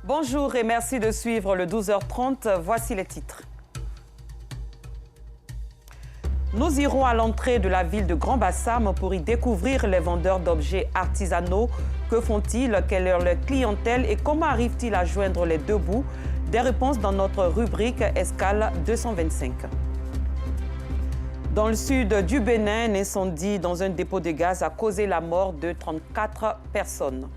Bonjour et merci de suivre le 12h30. Voici les titres. Nous irons à l'entrée de la ville de Grand-Bassam pour y découvrir les vendeurs d'objets artisanaux. Que font-ils? Quelle est leur clientèle et comment arrivent-ils à joindre les deux bouts? Des réponses dans notre rubrique Escale 225. Dans le sud du Bénin, un incendie dans un dépôt de gaz a causé la mort de 34 personnes.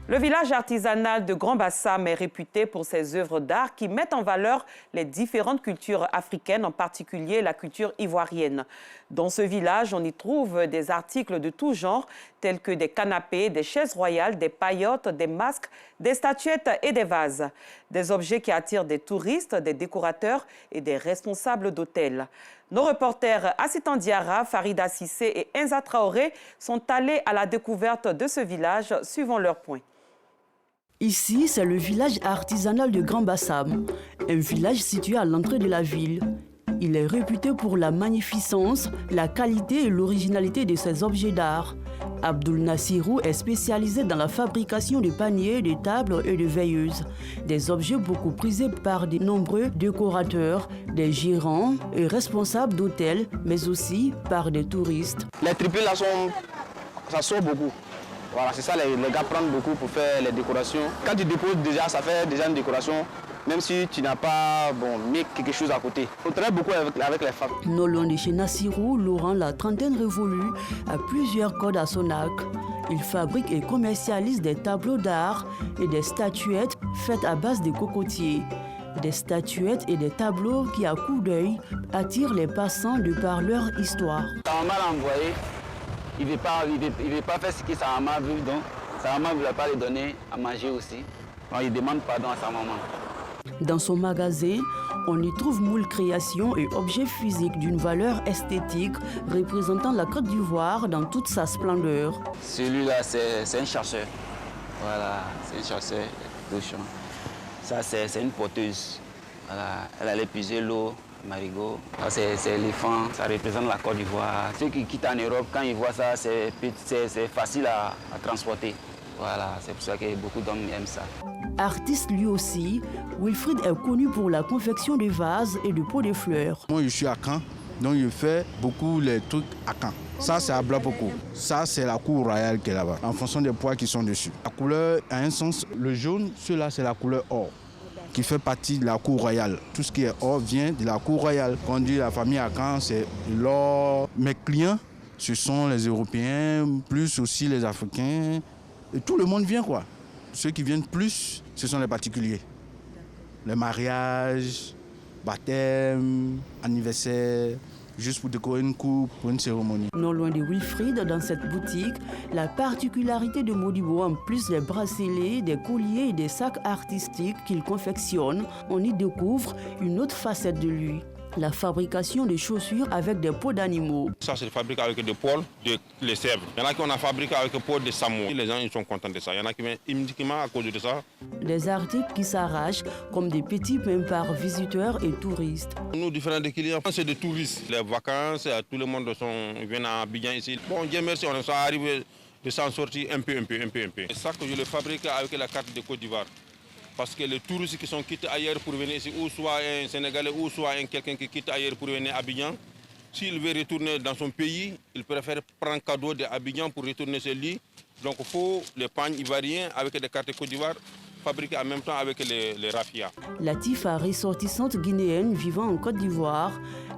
Le village artisanal de Grand-Bassam est réputé pour ses œuvres d'art qui mettent en valeur les différentes cultures africaines, en particulier la culture ivoirienne. Dans ce village, on y trouve des articles de tout genre, tels que des canapés, des chaises royales, des paillotes, des masques, des statuettes et des vases. Des objets qui attirent des touristes, des décorateurs et des responsables d'hôtels. Nos reporters Assitan Diarra, Farida Sissé et Enza Traoré sont allés à la découverte de ce village, suivant leurs points. Ici, c'est le village artisanal de Grand-Bassam, un village situé à l'entrée de la ville. Il est réputé pour la magnificence, la qualité et l'originalité de ses objets d'art. Abdul Nassirou est spécialisé dans la fabrication de paniers, de tables et de veilleuses. Des objets beaucoup prisés par de nombreux décorateurs, des gérants et responsables d'hôtels, mais aussi par des touristes. Les triples là, ça sort beaucoup. Voilà, c'est ça, les gars prennent beaucoup pour faire les décorations. Quand tu déposes déjà, ça fait déjà une décoration, même si tu n'as pas mis quelque chose à côté. On travaille beaucoup avec les femmes. Non loin de chez Nassirou, Laurent, la trentaine révolue, a plusieurs codes à son arc. Il fabrique et commercialise des tableaux d'art et des statuettes faites à base de cocotiers. Des statuettes et des tableaux qui, à coup d'œil, attirent les passants de par leur histoire. Ta maman l'a envoyé. Il ne veut pas faire ce que sa maman veut, donc sa maman ne veut pas lui donner à manger aussi. Donc il demande pardon à sa maman. Dans son magasin, on y trouve moult créations et objets physiques d'une valeur esthétique représentant la Côte d'Ivoire dans toute sa splendeur. Celui-là, c'est un chasseur. Voilà, c'est un chasseur de champ. Ça, c'est une porteuse. Voilà, elle allait puiser l'eau. Marigot, c'est éléphant, ça représente la Côte d'Ivoire. Ceux qui quittent en Europe, quand ils voient ça, c'est facile à transporter. Voilà, c'est pour ça que beaucoup d'hommes aiment ça. Artiste lui aussi, Wilfried est connu pour la confection de vases et de pots de fleurs. Moi, je suis à Caen, donc je fais beaucoup les trucs à Caen. Ça, c'est à Blapoko. Ça, c'est la cour royale qui est là-bas, en fonction des poids qui sont dessus. La couleur a un sens. Le jaune, celui-là, c'est la couleur or, qui fait partie de la cour royale. Tout ce qui est or vient de la cour royale. Quand on dit la famille à Caen, c'est l'or. Mes clients, ce sont les Européens, plus aussi les Africains. Et tout le monde vient, quoi. Ceux qui viennent plus, ce sont les particuliers. Les mariages, baptême, anniversaire, juste pour décorer une coupe, pour une cérémonie. Non loin de Wilfried, dans cette boutique, la particularité de Modibo, en plus des bracelets, des colliers et des sacs artistiques qu'il confectionne, on y découvre une autre facette de lui. La fabrication de chaussures avec des peaux d'animaux. Ça, c'est fabriqué avec des poils de les sèvres. Il y en a qui on a fabriqué avec des poils de samoa. Les gens ils sont contents de ça. Il y en a qui viennent uniquement à cause de ça. Des articles qui s'arrachent comme des petits pains par visiteurs et touristes. Nous, différents des clients, c'est des touristes. Les vacances, tout le monde vient à Abidjan ici. Bon, Dieu merci, on est arrivé de s'en sortir un peu. C'est ça que je le fabrique avec la carte de Côte d'Ivoire. Parce que les touristes qui sont quittés ailleurs pour venir ici, ou soit un Sénégalais, ou soit quelqu'un qui quitte ailleurs pour venir à Abidjan, s'il veut retourner dans son pays, il préfère prendre un cadeau d'Abidjan pour retourner chez lui. Donc il faut les pagnes ivoiriens avec des cartes de Côte d'Ivoire, fabriquées en même temps avec les raffias. Latifa, ressortissante guinéenne vivant en Côte d'Ivoire,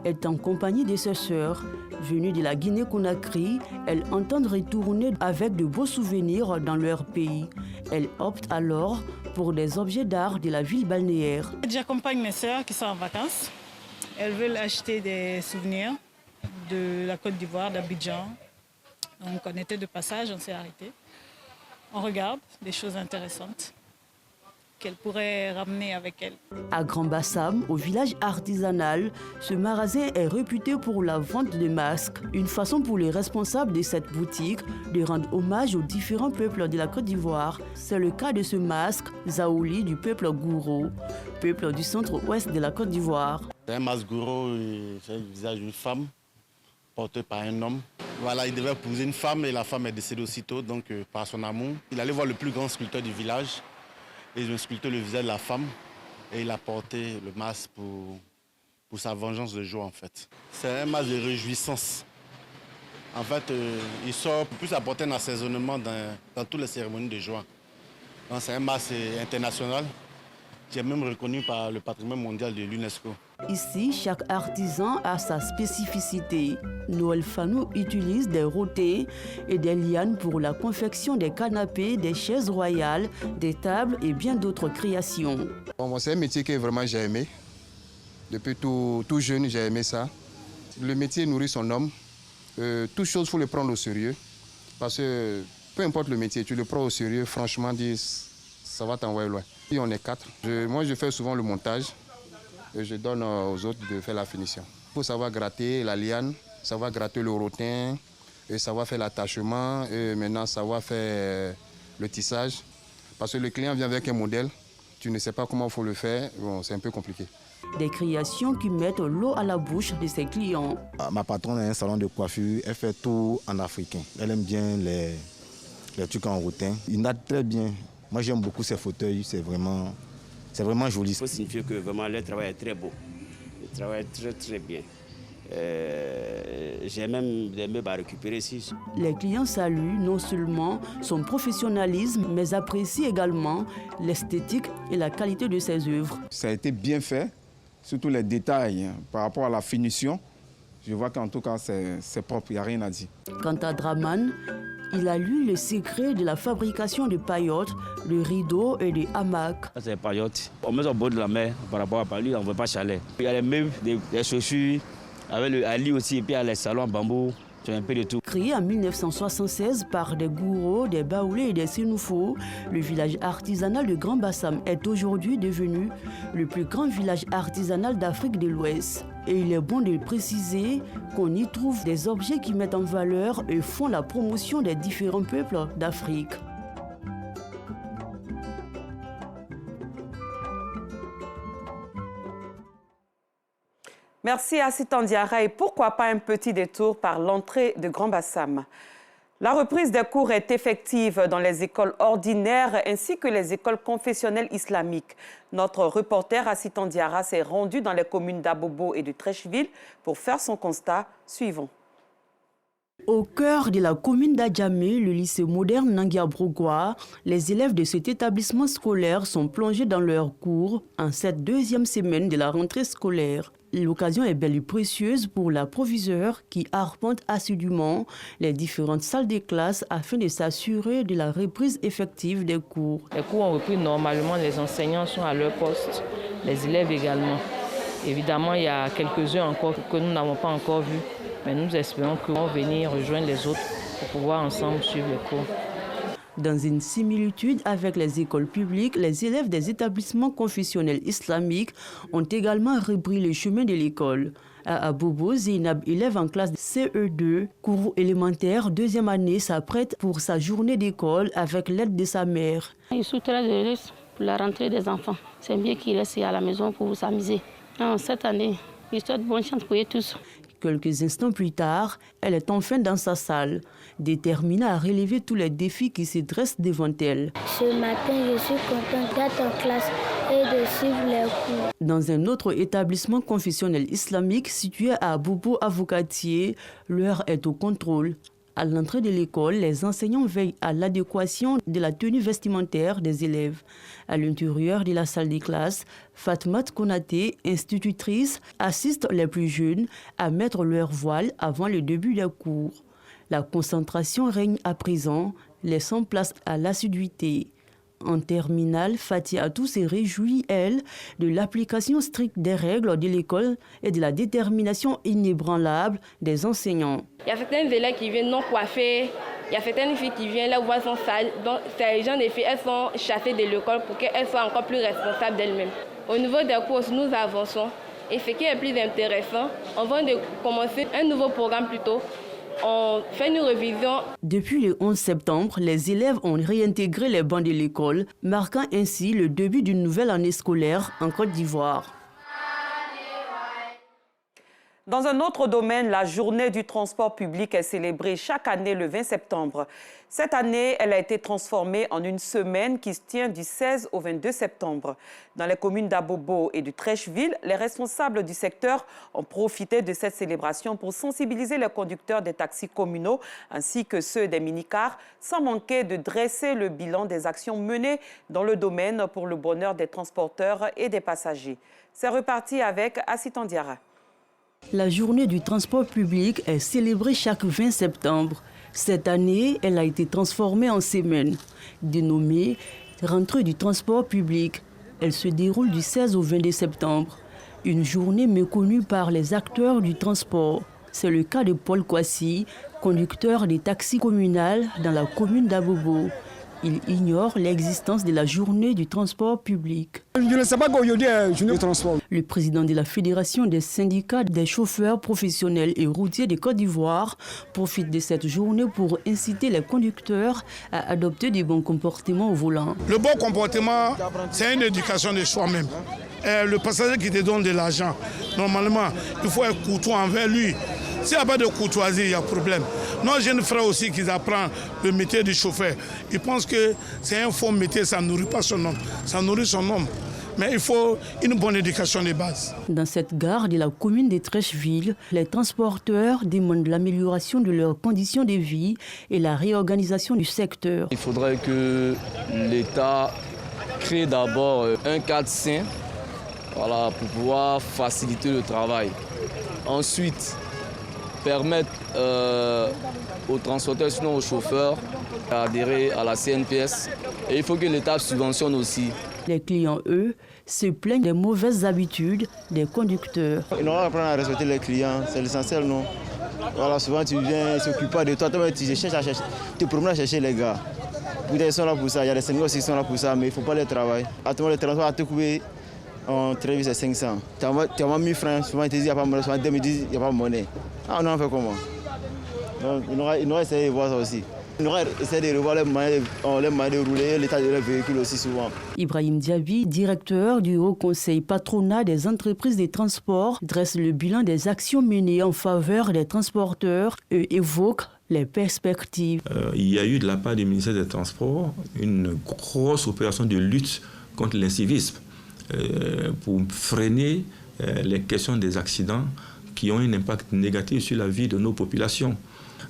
est en compagnie de ses sœurs. Venues de la Guinée-Conakry, elles entendent retourner avec de beaux souvenirs dans leur pays. Elles optent alors pour des objets d'art de la ville balnéaire. J'accompagne mes sœurs qui sont en vacances. Elles veulent acheter des souvenirs de la Côte d'Ivoire, d'Abidjan. Donc on était de passage, on s'est arrêté. On regarde des choses intéressantes qu'elles pourraient ramener avec elles. À Grand-Bassam, au village artisanal, ce magasin est réputé pour la vente de masques. Une façon pour les responsables de cette boutique de rendre hommage aux différents peuples de la Côte d'Ivoire. C'est le cas de ce masque, Zaouli, du peuple Gouro, peuple du centre-ouest de la Côte d'Ivoire. C'est un masque Gouro, c'est le visage d'une femme porté par un homme. Voilà, il devait épouser une femme et la femme est décédée aussitôt, donc par son amour. Il allait voir le plus grand sculpteur du village et il a sculpté le visage de la femme et il a porté le masque pour sa vengeance de joie en fait. C'est un masque de réjouissance. En fait, il sort plus apporter un assaisonnement dans toutes les cérémonies de joie. C'est un masque international qui est même reconnu par le patrimoine mondial de l'UNESCO. Ici, chaque artisan a sa spécificité. Noël Fanou utilise des rotées et des lianes pour la confection des canapés, des chaises royales, des tables et bien d'autres créations. Bon, c'est un métier que vraiment j'ai aimé. Depuis tout jeune, j'ai aimé ça. Le métier nourrit son homme. Toute chose, il faut le prendre au sérieux. Parce que peu importe le métier, tu le prends au sérieux, franchement, ça va t'envoyer loin. Et on est 4. Moi, je fais souvent le montage et je donne aux autres de faire la finition. Il faut savoir gratter la liane, savoir gratter le rotin, et savoir faire l'attachement, et maintenant savoir faire le tissage. Parce que le client vient avec un modèle, tu ne sais pas comment il faut le faire, bon, c'est un peu compliqué. Des créations qui mettent l'eau à la bouche de ses clients. Ma patronne a un salon de coiffure, elle fait tout en africain. Elle aime bien les trucs en rotin. Il nade très bien. Moi j'aime beaucoup ces fauteuils, c'est vraiment joli. Il faut signifier que vraiment leur travail est très beau. Ils travaillent très bien. J'ai même des meubles à récupérer ici. Les clients saluent non seulement son professionnalisme, mais apprécient également l'esthétique et la qualité de ses œuvres. Ça a été bien fait, surtout les détails par rapport à la finition. Je vois qu'en tout cas, c'est propre, il n'y a rien à dire. Quant à Draman, il a lu le secret de la fabrication de paillotes, de rideaux et de hamacs. Ça, c'est les paillotes. On met au bord de la mer par rapport à Paris, on ne veut pas chalet. Il y a les meubles, des chaussures, avec le Ali aussi, et puis il y a les salons en bambou. C'est un peu de tout. Créé en 1976 par des gourous, des baoulés et des sénoufos, le village artisanal de Grand Bassam est aujourd'hui devenu le plus grand village artisanal d'Afrique de l'Ouest. Et il est bon de préciser qu'on y trouve des objets qui mettent en valeur et font la promotion des différents peuples d'Afrique. Merci à Sitan Diarra et pourquoi pas un petit détour par l'entrée de Grand Bassam. La reprise des cours est effective dans les écoles ordinaires ainsi que les écoles confessionnelles islamiques. Notre reporter Sitan Diarra s'est rendu dans les communes d'Abobo et de Trècheville pour faire son constat. Suivons. Au cœur de la commune d'Adjamé, le lycée moderne Nangia-Brogois, les élèves de cet établissement scolaire sont plongés dans leurs cours en cette deuxième semaine de la rentrée scolaire. L'occasion est belle et précieuse pour la proviseure qui arpente assidûment les différentes salles de classe afin de s'assurer de la reprise effective des cours. Les cours ont repris normalement, les enseignants sont à leur poste, les élèves également. Évidemment, il y a quelques-uns encore que nous n'avons pas encore vus, mais nous espérons qu'ils vont venir rejoindre les autres pour pouvoir ensemble suivre les cours. Dans une similitude avec les écoles publiques, les élèves des établissements confessionnels islamiques ont également repris le chemin de l'école. À Abobo, Zeynab, élève en classe CE2, cours élémentaire, deuxième année, s'apprête pour sa journée d'école avec l'aide de sa mère. Je suis très heureuse pour la rentrée des enfants. C'est bien qu'ils restent à la maison pour s'amuser. Cette année, je souhaite bonne chance pour eux tous. Quelques instants plus tard, elle est enfin dans sa salle, déterminée à relever tous les défis qui se dressent devant elle. Ce matin, je suis contente d'être en classe et de suivre les cours. Dans un autre établissement confessionnel islamique situé à Bobo Avocatier, l'heure est au contrôle. À l'entrée de l'école, les enseignants veillent à l'adéquation de la tenue vestimentaire des élèves. À l'intérieur de la salle de classe, Fatmat Konaté, institutrice, assiste les plus jeunes à mettre leur voile avant le début des cours. La concentration règne à présent, laissant place à l'assiduité. En terminale, Fatia Atou se réjouit, elle, de l'application stricte des règles de l'école et de la détermination inébranlable des enseignants. Il y a certains élèves qui viennent non coiffés, il y a certaines filles qui viennent, là où elles sont sales. Donc, ces gens de filles, elles sont chassées de l'école pour qu'elles soient encore plus responsables d'elles-mêmes. Au niveau des cours, nous avançons. Et ce qui est plus intéressant, on vient de commencer un nouveau programme plutôt. On fait une révision. Depuis le 11 septembre, les élèves ont réintégré les bancs de l'école, marquant ainsi le début d'une nouvelle année scolaire en Côte d'Ivoire. Dans un autre domaine, la journée du transport public est célébrée chaque année le 20 septembre. Cette année, elle a été transformée en une semaine qui se tient du 16 au 22 septembre. Dans les communes d'Abobo et de Trècheville, les responsables du secteur ont profité de cette célébration pour sensibiliser les conducteurs des taxis communaux ainsi que ceux des minicars, sans manquer de dresser le bilan des actions menées dans le domaine pour le bonheur des transporteurs et des passagers. C'est reparti avec Assitan Diarra. La journée du transport public est célébrée chaque 20 septembre. Cette année, elle a été transformée en semaine, dénommée Rentrée du transport public. Elle se déroule du 16 au 22 septembre. Une journée méconnue par les acteurs du transport. C'est le cas de Paul Kwasi, conducteur des taxis communaux dans la commune d'Abobo. Il ignore l'existence de la journée du transport public. Je ne sais pas qu'aujourd'hui est une journée de transport. Le président de la Fédération des syndicats des chauffeurs professionnels et routiers de Côte d'Ivoire profite de cette journée pour inciter les conducteurs à adopter des bons comportements au volant. Le bon comportement, c'est une éducation de soi-même. Le passager qui te donne de l'argent, normalement, il faut être courtois envers lui. S'il n'y a pas de courtoisie, il y a problème. Nos jeunes frères aussi qui apprennent le métier du chauffeur, ils pensent que c'est un faux métier, ça ne nourrit pas son homme, ça nourrit son homme. Mais il faut une bonne éducation de base. Dans cette gare de la commune de Trècheville, les transporteurs demandent l'amélioration de leurs conditions de vie et la réorganisation du secteur. Il faudrait que l'État crée d'abord un cadre sain, voilà, pour pouvoir faciliter le travail. Ensuite, permettre aux transporteurs, sinon aux chauffeurs, d'adhérer à la CNPS. Et il faut que l'État subventionne aussi. Les clients, eux, se plaignent des mauvaises habitudes des conducteurs. Ils n'ont pas apprendre à respecter les clients, c'est l'essentiel, non? Voilà, souvent tu viens, ils ne s'occupent pas de toi, tu cherches à chercher, tu promènes à chercher les gars. Ils sont là pour ça, il y a des Sénégalais aussi qui sont là pour ça, mais il ne faut pas les travailler. À tout le monde, le transport a tout coupé. On travaille c'est 500. Tu as 1000 francs, souvent ils te disent qu'il n'y a pas de monnaie, souvent ils me disent qu'il n'y a pas de monnaie. Ah, on en fait comment? Donc, ils n'ont essayé de voir ça aussi. Ils n'ont essayé de revoir les moyens de rouler, l'état de leurs véhicules aussi souvent. Ibrahim Diaby, directeur du Haut Conseil patronat des entreprises de transport, dresse le bilan des actions menées en faveur des transporteurs et évoque les perspectives. Il y a eu de la part du ministère des Transports une grosse opération de lutte contre l'incivisme. Pour freiner les questions des accidents qui ont un impact négatif sur la vie de nos populations.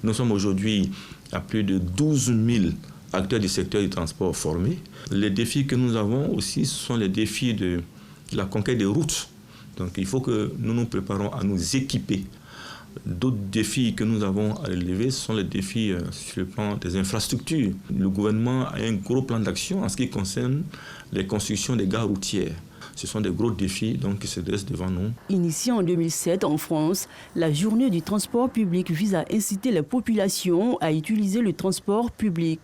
Nous sommes aujourd'hui à plus de 12 000 acteurs du secteur du transport formés. Les défis que nous avons aussi sont les défis de la conquête des routes. Donc il faut que nous nous préparons à nous équiper. D'autres défis que nous avons à relever sont les défis sur le plan des infrastructures. Le gouvernement a un gros plan d'action en ce qui concerne les constructions des gares routières. Ce sont des gros défis donc, qui se dressent devant nous. Initiée en 2007 en France, la journée du transport public vise à inciter les populations à utiliser le transport public.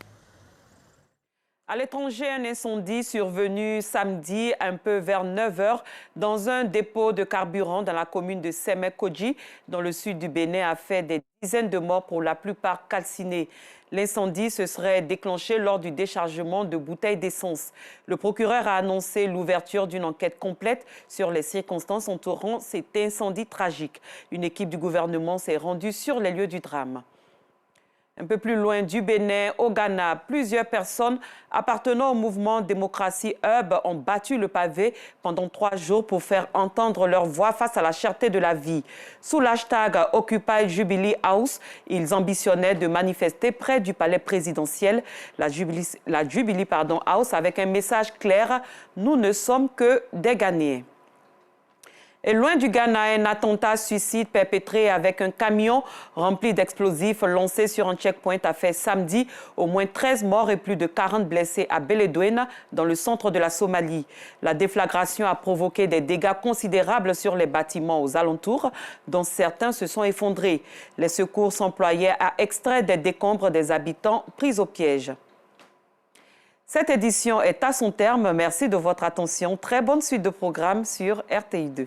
À l'étranger, un incendie survenu samedi un peu vers 9h dans un dépôt de carburant dans la commune de Sémé-Kodji, dans le sud du Bénin, a fait des dizaines de morts pour la plupart calcinés. L'incendie se serait déclenché lors du déchargement de bouteilles d'essence. Le procureur a annoncé l'ouverture d'une enquête complète sur les circonstances entourant cet incendie tragique. Une équipe du gouvernement s'est rendue sur les lieux du drame. Un peu plus loin du Bénin, au Ghana, plusieurs personnes appartenant au mouvement Démocratie Hub ont battu le pavé pendant 3 jours pour faire entendre leur voix face à la cherté de la vie. Sous l'hashtag Occupy Jubilee House, ils ambitionnaient de manifester près du palais présidentiel, la Jubilee House, avec un message clair « Nous ne sommes que des Ghanéens ». Et loin du Ghana, un attentat suicide perpétré avec un camion rempli d'explosifs lancé sur un checkpoint a fait samedi au moins 13 morts et plus de 40 blessés à Beledweyne, dans le centre de la Somalie. La déflagration a provoqué des dégâts considérables sur les bâtiments aux alentours, dont certains se sont effondrés. Les secours s'employaient à extraire des décombres des habitants pris au piège. Cette édition est à son terme. Merci de votre attention. Très bonne suite de programmes sur RTI2.